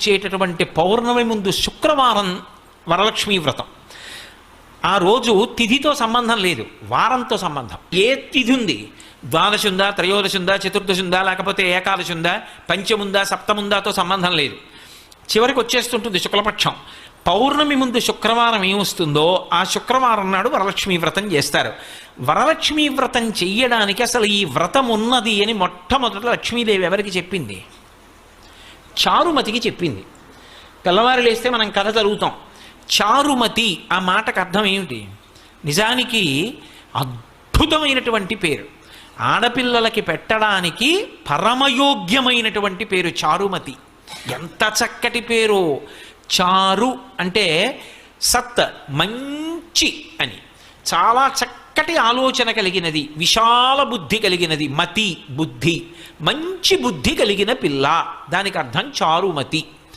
వచ్చేటటువంటి పౌర్ణమి ముందు శుక్రవారం వరలక్ష్మీ వ్రతం. ఆ రోజు తిథితో సంబంధం లేదు, వారంతో సంబంధం. ఏ తిథి ఉంది, ద్వాదశి ఉందా, త్రయోదశి ఉందా, చతుర్దశి ఉందా, లేకపోతే ఏకాదశి ఉందా, పంచముందా, సప్తముందాతో సంబంధం లేదు. చివరికి వచ్చేస్తుంటుంది శుక్లపక్షం. పౌర్ణమి ముందు శుక్రవారం ఏమొస్తుందో ఆ శుక్రవారం నాడు వరలక్ష్మీ వ్రతం చేస్తారు. వరలక్ష్మీ వ్రతం చెయ్యడానికి అసలు ఈ వ్రతం ఉన్నది అని మొట్టమొదట లక్ష్మీదేవి ఎవరికి చెప్పింది? చారుమతికి చెప్పింది. తెల్లవారు లేస్తే మనం కథ చదువుతాం. చారుమతి ఆ మాటకు అర్థం ఏమిటి? నిజానికి అద్భుతమైనటువంటి పేరు, ఆడపిల్లలకి పెట్టడానికి పరమయోగ్యమైనటువంటి పేరు చారుమతి. ఎంత చక్కటి పేరు! చారు అంటే సత్, మంచి అని, చాలా చక్కటి ఆలోచన కలిగినది, విశాల బుద్ధి కలిగినది. మతి బుద్ధి, మంచి బుద్ధి కలిగిన పిల్ల, దానికి అర్థం చారుమతి.